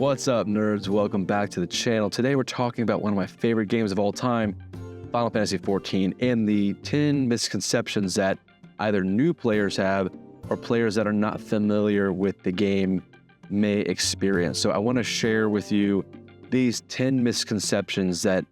What's up, nerds? Welcome back to the channel. Today we're talking about one of my favorite games of all time, Final Fantasy XIV, and the 10 misconceptions that either new players have or players that are not familiar with the game may experience. So I want to share with you these 10 misconceptions that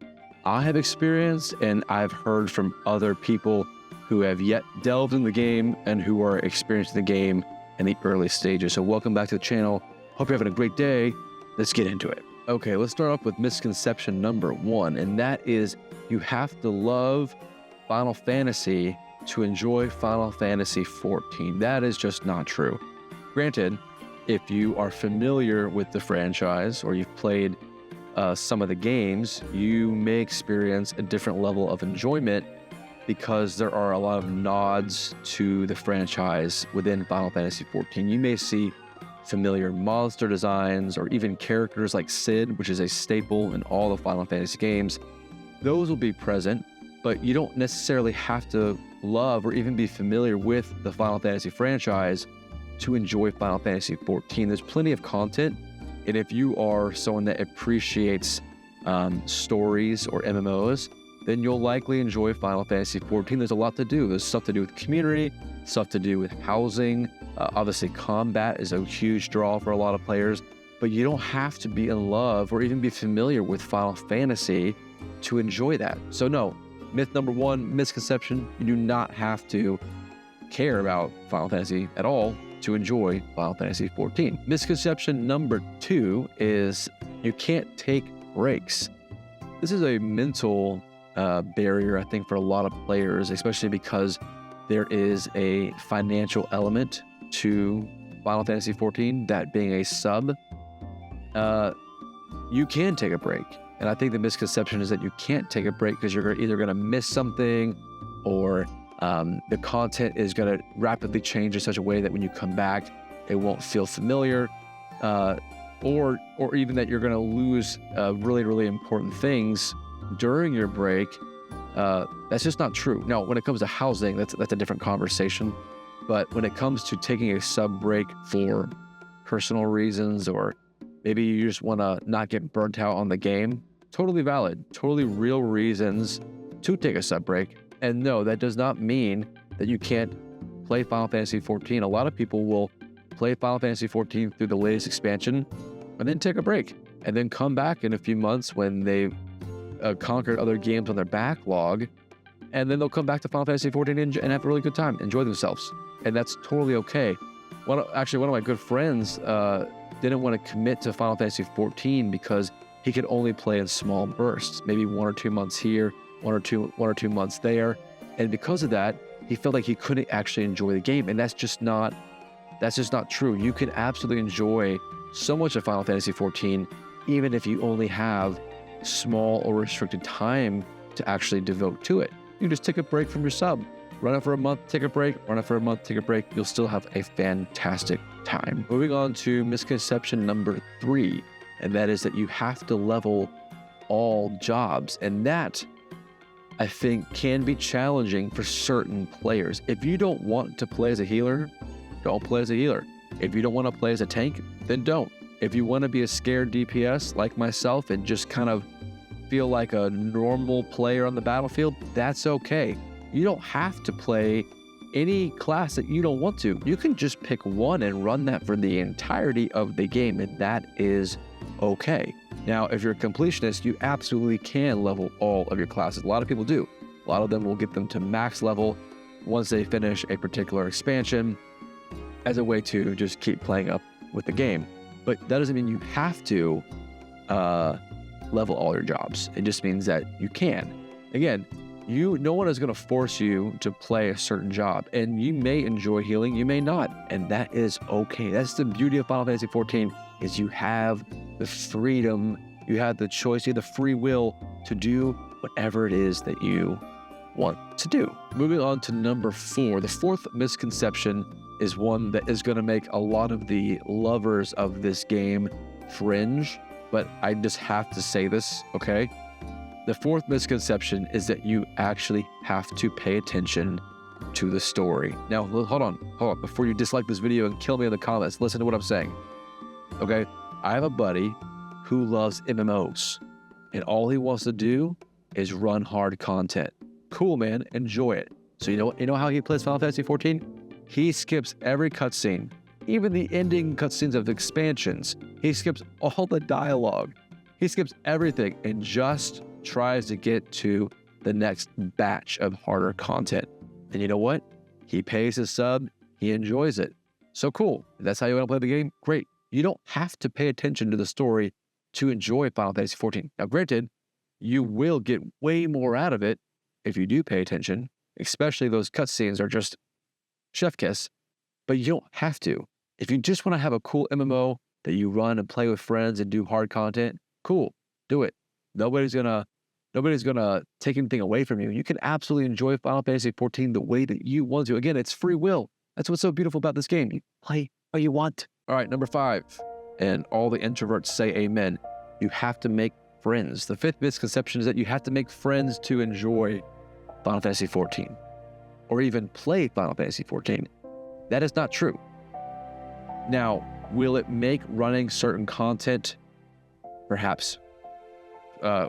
I have experienced and I've heard from other people who have yet delved in the game and who are experiencing the game in the early stages. So welcome back to the channel. Hope you're having a great day. Let's get into it. Okay, let's start off with misconception number 1, and that is you have to love Final Fantasy to enjoy Final Fantasy XIV. That is just not true. Granted, if you are familiar with the franchise or you've played some of the games, you may experience a different level of enjoyment because there are a lot of nods to the franchise within Final Fantasy XIV. You may see familiar monster designs or even characters like Cid, which is a staple in all the Final Fantasy games. Those will be present, but you don't necessarily have to love or even be familiar with the Final Fantasy franchise to enjoy Final Fantasy XIV. There's plenty of content, and if you are someone that appreciates stories or MMOs, then you'll likely enjoy Final Fantasy XIV. There's a lot to do. There's stuff to do with community, stuff to do with housing. Obviously, combat is a huge draw for a lot of players, but you don't have to be in love or even be familiar with Final Fantasy to enjoy that. So no, myth number 1, misconception, you do not have to care about Final Fantasy at all to enjoy Final Fantasy XIV. Misconception number 2 is you can't take breaks. This is a mental barrier, I think, for a lot of players, especially because there is a financial element to Final Fantasy XIV, that being a sub. You can take a break. And I think the misconception is that you can't take a break because you're either going to miss something or the content is going to rapidly change in such a way that when you come back, it won't feel familiar. Or even that you're going to lose really, really important things during your break. That's just not true. Now, when it comes to housing, that's a different conversation. But when it comes to taking a sub break for personal reasons, or maybe you just want to not get burnt out on the game, totally valid, totally real reasons to take a sub break. And no, that does not mean that you can't play Final Fantasy XIV. A lot of people will play Final Fantasy XIV through the latest expansion and then take a break and then come back in a few months when they've conquered other games on their backlog, and then they'll come back to Final Fantasy XIV and have a really good time, enjoy themselves, and that's totally okay. One of my good friends didn't want to commit to Final Fantasy XIV because he could only play in small bursts, maybe 1 or 2 months here, 1 or 2 months there, and because of that, he felt like he couldn't actually enjoy the game, and that's just not true. You can absolutely enjoy so much of Final Fantasy XIV, even if you only have small or restricted time to actually devote to it. You just take a break from your sub, run it for a month, take a break, run it for a month, take a break. You'll still have a fantastic time. Moving on to misconception number 3, and that is that you have to level all jobs. And that, I think, can be challenging for certain players. If you don't want to play as a healer, don't play as a healer. If you don't want to play as a tank, then don't. If you want to be a scared DPS like myself and just kind of feel like a normal player on the battlefield, that's okay. You don't have to play any class that you don't want to. You can just pick one and run that for the entirety of the game, and that is okay. Now, if you're a completionist, you absolutely can level all of your classes. A lot of people do. A lot of them will get them to max level once they finish a particular expansion as a way to just keep playing up with the game. But that doesn't mean you have to level all your jobs. It just means that you can. Again, no one is going to force you to play a certain job, and you may enjoy healing, you may not, and that is okay. That's the beauty of Final Fantasy XIV, is you have the freedom, you have the choice, you have the free will to do whatever it is that you want to do. Moving on to number 4, the 4th misconception is one that is going to make a lot of the lovers of this game cringe, but I just have to say this, okay? The 4th misconception is that you actually have to pay attention to the story. Now, hold on. Before you dislike this video and kill me in the comments, listen to what I'm saying, okay? I have a buddy who loves MMOs, and all he wants to do is run hard content. Cool, man. Enjoy it. So you know how he plays Final Fantasy XIV? He skips every cutscene, even the ending cutscenes of expansions. He skips all the dialogue. He skips everything and just tries to get to the next batch of harder content. And you know what? He pays his sub. He enjoys it. So cool. If that's how you want to play the game, great. You don't have to pay attention to the story to enjoy Final Fantasy XIV. Now, granted, you will get way more out of it if you do pay attention, especially those cutscenes are just chef kiss, but you don't have to. If you just want to have a cool MMO that you run and play with friends and do hard content, cool, do it. Nobody's gonna take anything away from you. You can absolutely enjoy Final Fantasy XIV the way that you want to. Again, it's free will. That's what's so beautiful about this game. You play what you want. All right, number 5, and all the introverts say amen. You have to make friends. The 5th misconception is that you have to make friends to enjoy Final Fantasy XIV or even play Final Fantasy XIV. That is not true. Now, will it make running certain content perhaps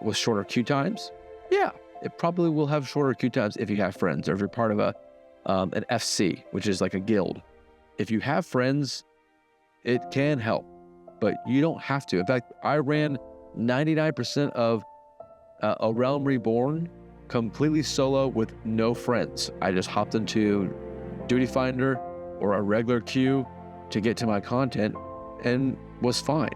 with shorter queue times? Yeah, it probably will have shorter queue times if you have friends or if you're part of an FC, which is like a guild. If you have friends, it can help, but you don't have to. In fact, I ran 99% of A Realm Reborn completely solo with no friends. I just hopped into Duty Finder or a regular queue to get to my content and was fine.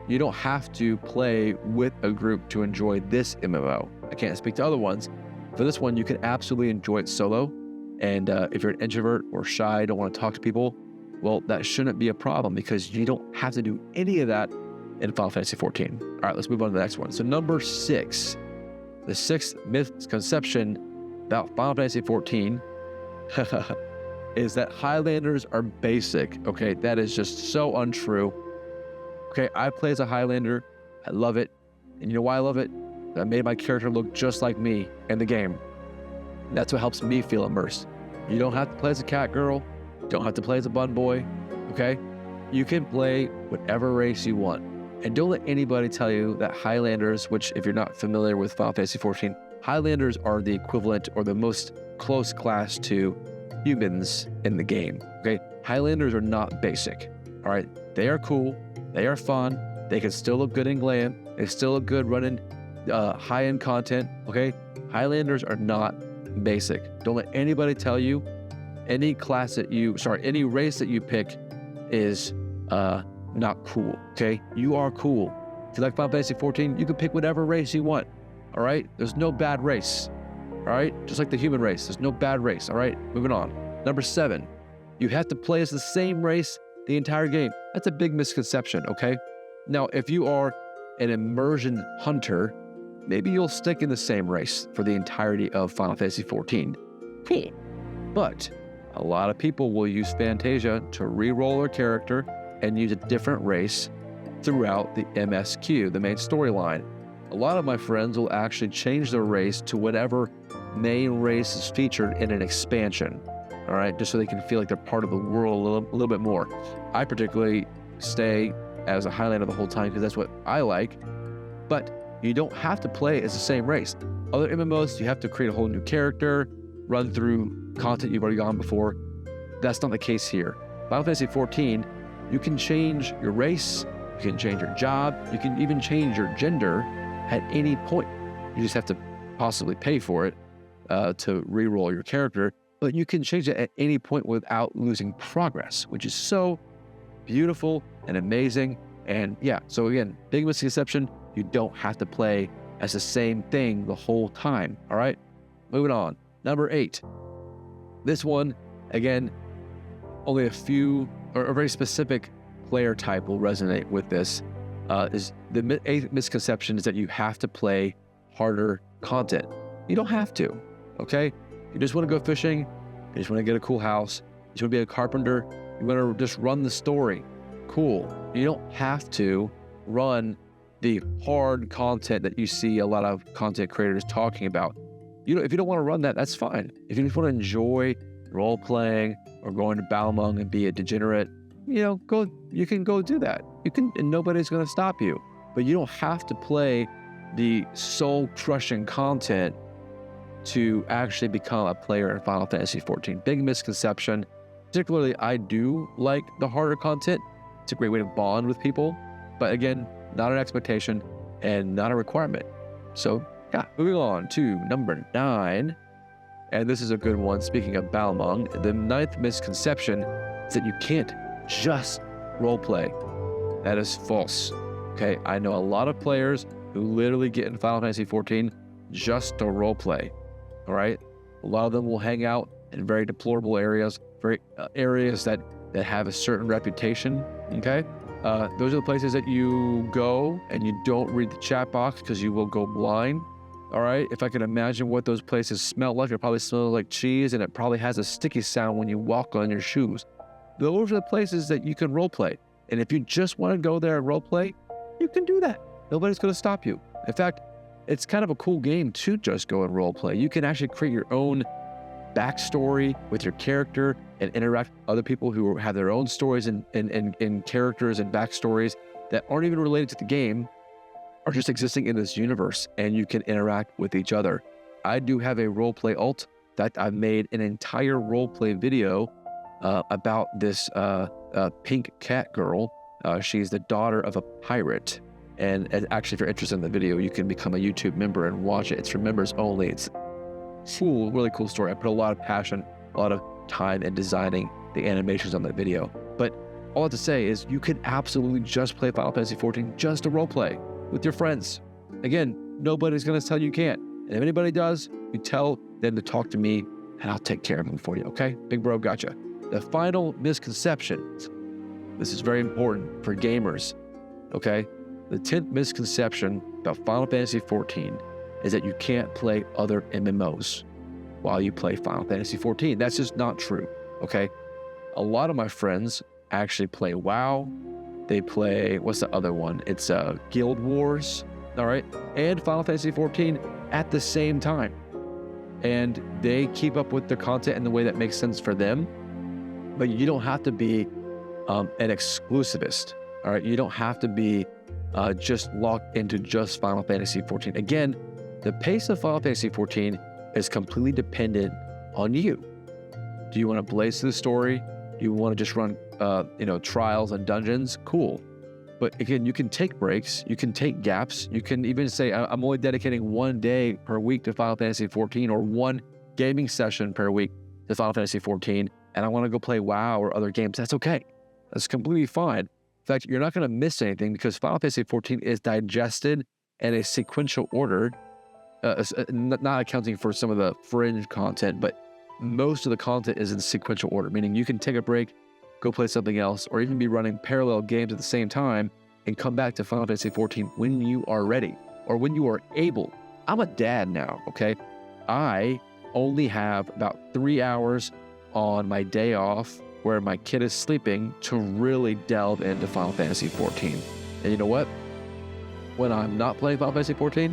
You don't have to play with a group to enjoy this MMO. I can't speak to other ones. For this one, you can absolutely enjoy it solo. And if you're an introvert or shy, don't want to talk to people, well, that shouldn't be a problem because you don't have to do any of that in Final Fantasy XIV. All right, let's move on to the next one. So number 6, the 6th misconception about Final Fantasy XIV is that Highlanders are basic. Okay, that is just so untrue. Okay, I play as a Highlander. I love it. And you know why I love it? I made my character look just like me in the game. That's what helps me feel immersed. You don't have to play as a cat girl. You don't have to play as a bun boy. Okay? You can play whatever race you want. And don't let anybody tell you that Highlanders, which if you're not familiar with Final Fantasy XIV, Highlanders are the equivalent or the most close class to humans in the game. Okay? Highlanders are not basic. All right? They are cool. They are fun. They can still look good in glam. They still look good running high-end content. Okay? Highlanders are not basic. Don't let anybody tell you any race that you pick is not cool. Okay? You are cool. If you like Final Fantasy XIV, you can pick whatever race you want. All right? There's no bad race. All right? Just like the human race, there's no bad race. All right? Moving on. Number 7, you have to play as the same race the entire game. That's a big misconception, okay? Now, if you are an immersion hunter, maybe you'll stick in the same race for the entirety of Final Fantasy XIV. Cool. But a lot of people will use Fantasia to re-roll their character and use a different race throughout the MSQ, the main storyline. A lot of my friends will actually change their race to whatever main race is featured in an expansion. All right, just so they can feel like they're part of the world a little bit more. I particularly stay as a Highlander the whole time because that's what I like, but you don't have to play as the same race. Other MMOs, you have to create a whole new character, run through content you've already gone before. That's not the case here. Final Fantasy XIV, you can change your race, you can change your job, you can even change your gender at any point. You just have to possibly pay for it to re-roll your character. But you can change it at any point without losing progress, which is so beautiful and amazing. And yeah, so again, big misconception, you don't have to play as the same thing the whole time. All right, moving on. Number 8. This one, again, only a few or a very specific player type will resonate with this. Is the 8th misconception is that you have to play harder content. You don't have to, okay? You just want to go fishing, you just want to get a cool house, you just want to be a carpenter, you want to just run the story. Cool. You don't have to run the hard content that you see a lot of content creators talking about. If you don't want to run that, that's fine. If you just want to enjoy role-playing or going to Balmung and be a degenerate, you can go do that. You can, and nobody's going to stop you. But you don't have to play the soul-crushing content to actually become a player in Final Fantasy XIV. Big misconception. Particularly, I do like the harder content. It's a great way to bond with people. But again, not an expectation and not a requirement. So yeah, moving on to number 9. And this is a good one. Speaking of Balmung, the 9th misconception is that you can't just roleplay. That is false. Okay, I know a lot of players who literally get in Final Fantasy XIV just to roleplay. All right, a lot of them will hang out in very deplorable areas, areas that have a certain reputation. Okay, those are the places that you go and you don't read the chat box because you will go blind. All right, if I can imagine what those places smell like, it probably smells like cheese, and it probably has a sticky sound when you walk on your shoes. Those are the places that you can roleplay. And if you just want to go there and roleplay, you can do that. Nobody's going to stop you. In fact, it's kind of a cool game to just go and roleplay. You can actually create your own backstory with your character and interact with other people who have their own stories and characters and backstories that aren't even related to the game, are just existing in this universe, and you can interact with each other. I do have a roleplay alt that I've made an entire roleplay video about this pink cat girl. She's the daughter of a pirate. And actually, if you're interested in the video, you can become a YouTube member and watch it. It's for members only. It's cool, really cool story. I put a lot of passion, a lot of time in designing the animations on that video. But all I have to say is you can absolutely just play Final Fantasy XIV just to roleplay with your friends. Again, nobody's going to tell you can't. And if anybody does, you tell them to talk to me and I'll take care of them for you, okay? Big bro, gotcha. The final misconception, this is very important for gamers, okay? The 10th misconception about Final Fantasy XIV is that you can't play other MMOs while you play Final Fantasy XIV. That's just not true, okay? A lot of my friends actually play WoW. They play, what's the other one? It's Guild Wars, all right? And Final Fantasy XIV at the same time. And they keep up with the content in the way that makes sense for them. But you don't have to be an exclusivist, all right? You don't have to be just locked into just Final Fantasy XIV. Again, the pace of Final Fantasy XIV is completely dependent on you. Do you want to blaze through the story? Do you want to just run, trials and dungeons? Cool. But again, you can take breaks. You can take gaps. You can even say, I'm only dedicating 1 day per week to Final Fantasy XIV, or 1 gaming session per week to Final Fantasy XIV, and I want to go play WoW or other games. That's okay. That's completely fine. In fact, you're not going to miss anything because Final Fantasy XIV is digested in a sequential order, not accounting for some of the fringe content, but most of the content is in sequential order, meaning you can take a break, go play something else, or even be running parallel games at the same time and come back to Final Fantasy XIV when you are ready or when you are able. I'm a dad now, okay? I only have about 3 hours on my day off where my kid is sleeping to really delve into Final Fantasy XIV. And you know what? When I'm not playing Final Fantasy XIV,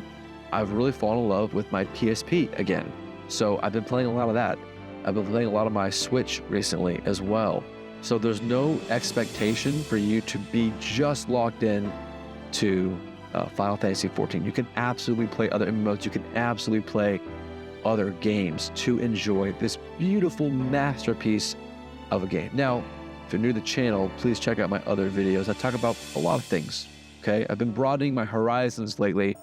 I've really fallen in love with my PSP again. So I've been playing a lot of that. I've been playing a lot of my Switch recently as well. So there's no expectation for you to be just locked in to Final Fantasy XIV. You can absolutely play other MMOs. You can absolutely play other games to enjoy this beautiful masterpiece of a game. Now, if you're new to the channel, please check out my other videos. I talk about a lot of things, okay? I've been broadening my horizons lately,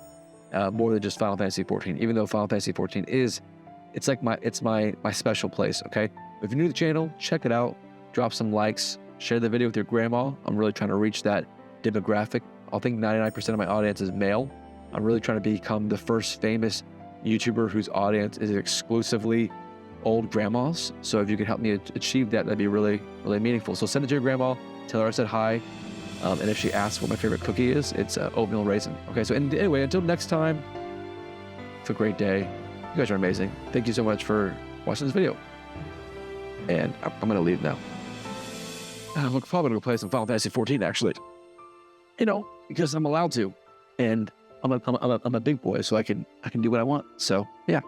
more than just Final Fantasy XIV, even though Final Fantasy XIV it's like my special place, okay? If you're new to the channel, check it out, drop some likes, share the video with your grandma. I'm really trying to reach that demographic. I think 99% of my audience is male. I'm really trying to become the first famous YouTuber whose audience is exclusively old grandmas. So if you could help me achieve that, that'd be really, really meaningful. So send it to your grandma, tell her I said hi. And if she asks what my favorite cookie is, it's oatmeal raisin. Okay, so anyway, until next time, have a great day. You guys are amazing. Thank you so much for watching this video. And I'm going to leave now. I'm probably going to play some Final Fantasy XIV, actually. Because I'm allowed to. And I'm a big boy, so I can do what I want. So, yeah.